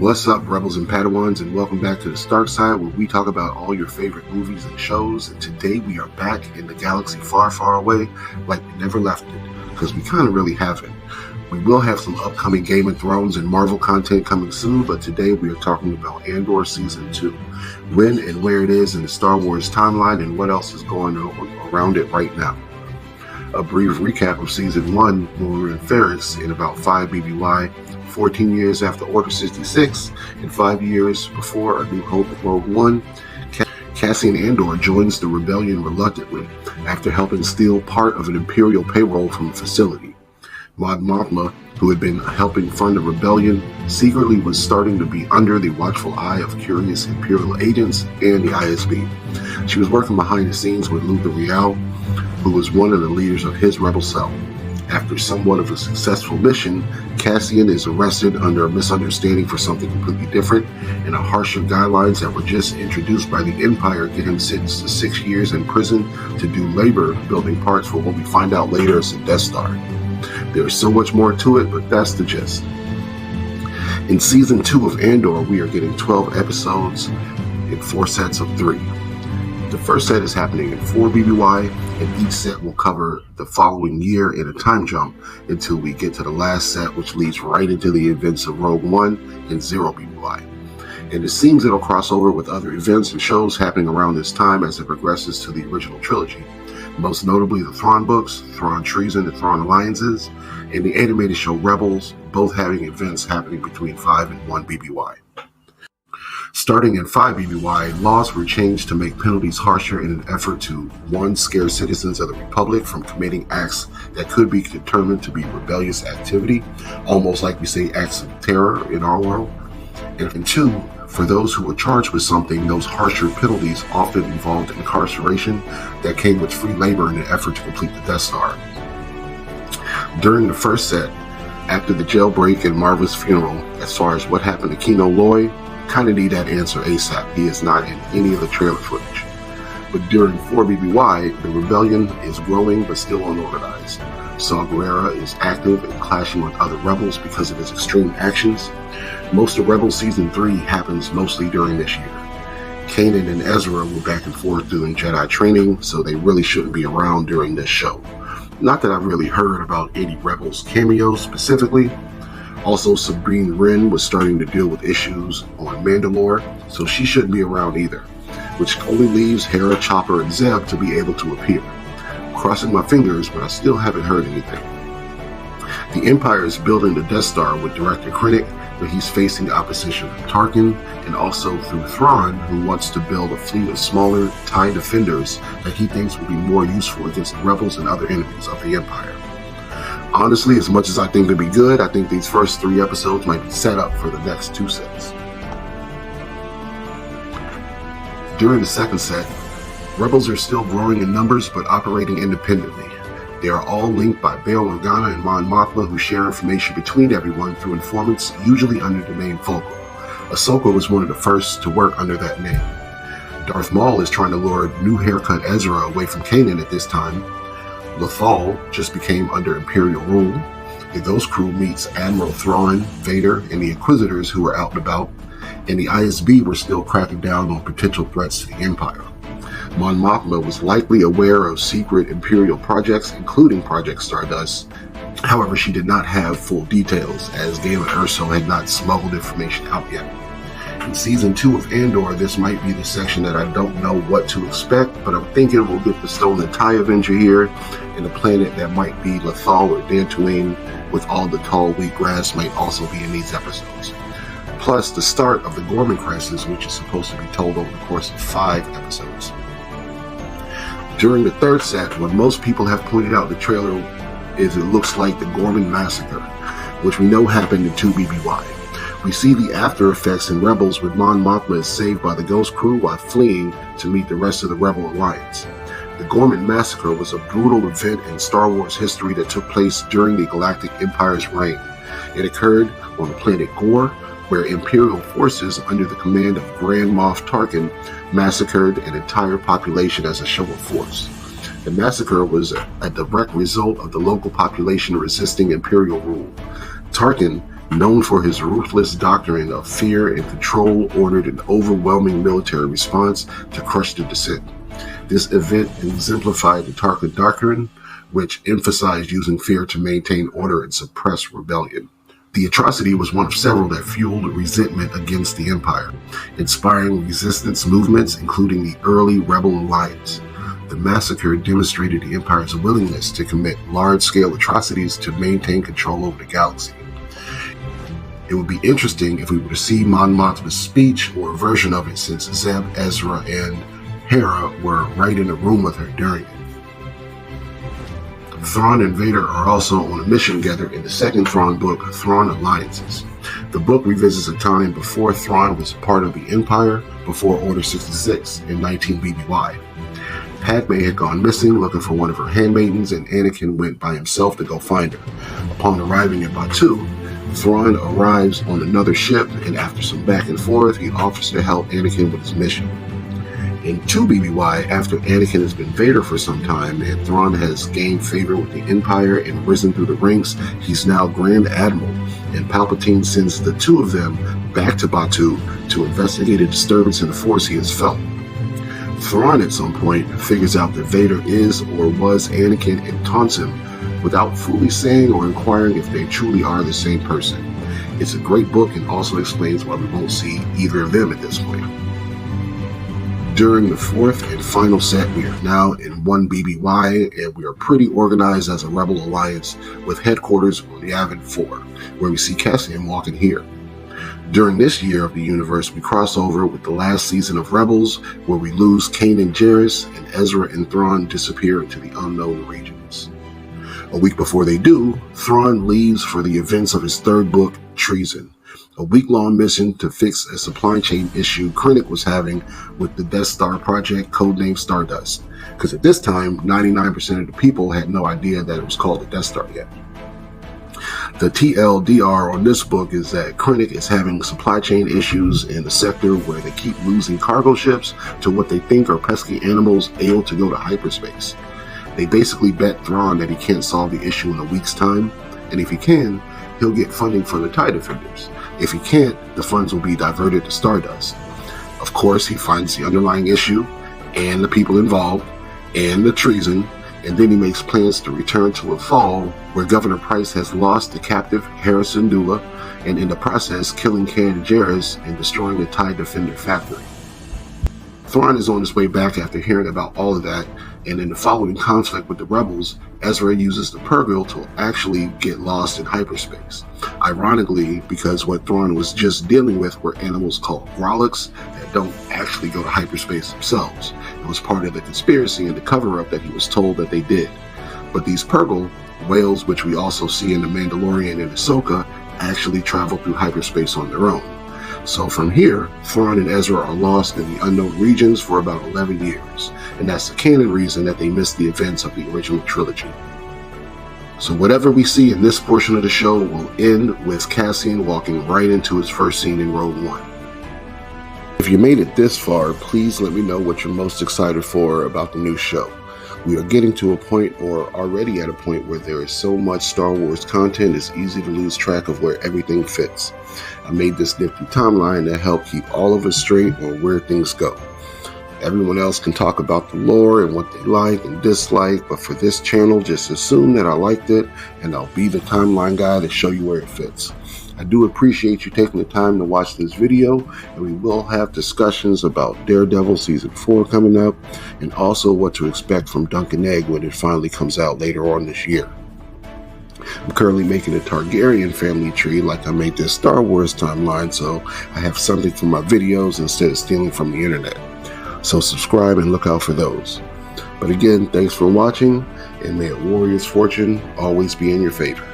What's up, Rebels and Padawans, and welcome back to the Stark Side, where we talk about all your favorite movies and shows. And today we are back in the galaxy far, far away, like we never left it, because we kind of really haven't. We will have some upcoming Game of Thrones and Marvel content coming soon, but today we are talking about Andor Season 2, when and where it is in the Star Wars timeline, and what else is going on around it right now. A brief recap of Season 1, when we were in Ferris in about 5 BBY, 14 years after Order 66, and 5 years before A New Hope of Rogue One, Cassian Andor joins the rebellion reluctantly after helping steal part of an Imperial payroll from the facility. Mon Mothma, who had been helping fund the rebellion, secretly was starting to be under the watchful eye of curious Imperial agents and the ISB. She was working behind the scenes with Luther Riel, who was one of the leaders of his rebel cell. After somewhat of a successful mission, Cassian is arrested under a misunderstanding for something completely different, and harsher guidelines that were just introduced by the Empire get him sentenced to 6 years in prison to do labor building parts for what we find out later is the Death Star. There's so much more to it, but that's the gist. In Season 2 of Andor, we are getting 12 episodes in 4 sets of 3. The first set is happening in 4 BBY, and each set will cover the following year in a time jump until we get to the last set, which leads right into the events of Rogue One and 0 BBY. And it seems it'll cross over with other events and shows happening around this time as it progresses to the original trilogy, most notably the Thrawn books, Thrawn Treason and Thrawn Alliances, and the animated show Rebels, both having events happening between 5 and 1 BBY. Starting in 5 BBY, laws were changed to make penalties harsher in an effort to, 1, scare citizens of the Republic from committing acts that could be determined to be rebellious activity, almost like we say acts of terror in our world, and 2, for those who were charged with something, those harsher penalties often involved incarceration that came with free labor in an effort to complete the Death Star. During the first set, after the jailbreak and Marva's funeral, as far as what happened to Kino Loy, kind of need that answer ASAP. He is not in any of the trailer footage. But during 4 BBY, the rebellion is growing but still unorganized. Saw Gerrera is active and clashing with other rebels because of his extreme actions. Most of Rebels Season 3 happens mostly during this year. Kanan and Ezra were back and forth doing Jedi training, so they really shouldn't be around during this show. Not that I've really heard about any Rebels cameos specifically. Also, Sabine Wren was starting to deal with issues on Mandalore, so she shouldn't be around either, which only leaves Hera, Chopper, and Zeb to be able to appear. Crossing my fingers, but I still haven't heard anything. The Empire is building the Death Star with Director Krennic, but he's facing opposition from Tarkin, and also through Thrawn, who wants to build a fleet of smaller TIE defenders that he thinks will be more useful against the rebels and other enemies of the Empire. Honestly, as much as I think it'd be good, I think these first 3 episodes might be set up for the next 2 sets. During the second set, Rebels are still growing in numbers but operating independently. They are all linked by Bail Organa and Mon Mothma, who share information between everyone through informants, usually under the name Focal. Ahsoka was one of the first to work under that name. Darth Maul is trying to lure new haircut Ezra away from Kanan at this time. Lothal just became under Imperial rule. The Ghost Crew meets Admiral Thrawn, Vader, and the Inquisitors who were out and about, and the ISB were still cracking down on potential threats to the Empire. Mon Mothma was likely aware of secret Imperial projects, including Project Stardust. However, she did not have full details, as Galen Erso had not smuggled information out yet. In Season 2 of Andor, this might be the section that I don't know what to expect, but I'm thinking we'll get the Stolen TIE Avenger here, and a planet that might be Lothal or Dantooine with all the tall wheatgrass might also be in these episodes. Plus, the start of the Gorman Crisis, which is supposed to be told over the course of 5 episodes. During the third set, what most people have pointed out in the trailer is it looks like the Gorman Massacre, which we know happened in 2 BBY. We see the after effects in Rebels when Mon Mothma is saved by the Ghost Crew while fleeing to meet the rest of the Rebel Alliance. The Gorman Massacre was a brutal event in Star Wars history that took place during the Galactic Empire's reign. It occurred on the planet Gore, where Imperial forces under the command of Grand Moff Tarkin massacred an entire population as a show of force. The massacre was a direct result of the local population resisting Imperial rule. Tarkin known for his ruthless doctrine of fear and control, ordered an overwhelming military response to crush the dissent. This event exemplified the Tarka doctrine, which emphasized using fear to maintain order and suppress rebellion. The atrocity was one of several that fueled resentment against the Empire, inspiring resistance movements, including the early Rebel Alliance. The massacre demonstrated the Empire's willingness to commit large-scale atrocities to maintain control over the galaxy. It would be interesting if we were to see Mon Mothma's speech or a version of it, since Zeb, Ezra, and Hera were right in the room with her during it. Thrawn and Vader are also on a mission together in the second Thrawn book, Thrawn Alliances. The book revisits a time before Thrawn was part of the Empire, before Order 66 in 19 BBY. Padme had gone missing, looking for one of her handmaidens, and Anakin went by himself to go find her. Upon arriving at Batuu, Thrawn arrives on another ship, and after some back and forth, he offers to help Anakin with his mission. In 2 BBY, after Anakin has been Vader for some time, and Thrawn has gained favor with the Empire and risen through the ranks, he's now Grand Admiral, and Palpatine sends the two of them back to Batuu to investigate a disturbance in the Force he has felt. Thrawn at some point figures out that Vader is or was Anakin and taunts him without fully saying or inquiring if they truly are the same person. It's a great book and also explains why we won't see either of them at this point. During the fourth and final set, we are now in 1 BBY, and we are pretty organized as a Rebel Alliance with headquarters on Yavin 4, where we see Cassian walking here. During this year of the universe, we cross over with the last season of Rebels, where we lose Kanan Jarrus, and Ezra and Thrawn disappear into the unknown regions. A week before they do, Thrawn leaves for the events of his third book, Treason, a week-long mission to fix a supply chain issue Krennic was having with the Death Star project, codenamed Stardust, because at this time, 99% of the people had no idea that it was called the Death Star yet. The TLDR on this book is that Krennic is having supply chain issues in the sector where they keep losing cargo ships to what they think are pesky animals able to go to hyperspace. They basically bet Thrawn that he can't solve the issue in a week's time, and if he can, he'll get funding for the TIE Defenders. If he can't, the funds will be diverted to Stardust. Of course, he finds the underlying issue, and the people involved, and the treason, and then he makes plans to return to Lothal, where Governor Price has lost the captive Hera Syndulla, and in the process killing Kanan Jarrus and destroying the TIE Defender factory. Thrawn is on his way back after hearing about all of that, and in the following conflict with the rebels, Ezra uses the Purrgil to actually get lost in hyperspace. Ironically, because what Thrawn was just dealing with were animals called Grolix that don't actually go to hyperspace themselves. It was part of the conspiracy and the cover-up that he was told that they did. But these Purrgil, whales which we also see in The Mandalorian and Ahsoka, actually travel through hyperspace on their own. So from here, Thrawn and Ezra are lost in the unknown regions for about 11 years, and that's the canon reason that they missed the events of the original trilogy. So whatever we see in this portion of the show will end with Cassian walking right into his first scene in Rogue One. If you made it this far, please let me know what you're most excited for about the new show. We are getting to a point, or already at a point, where there is so much Star Wars content it's easy to lose track of where everything fits. I made this nifty timeline to help keep all of us straight on where things go. Everyone else can talk about the lore and what they like and dislike, but for this channel, just assume that I liked it, and I'll be the timeline guy to show you where it fits. I do appreciate you taking the time to watch this video, and we will have discussions about Daredevil Season 4 coming up, and also what to expect from Dunk and Egg when it finally comes out later on this year. I'm currently making a Targaryen family tree like I made this Star Wars timeline, so I have something for my videos instead of stealing from the internet. So subscribe and look out for those. But again, thanks for watching, and may a warrior's fortune always be in your favor.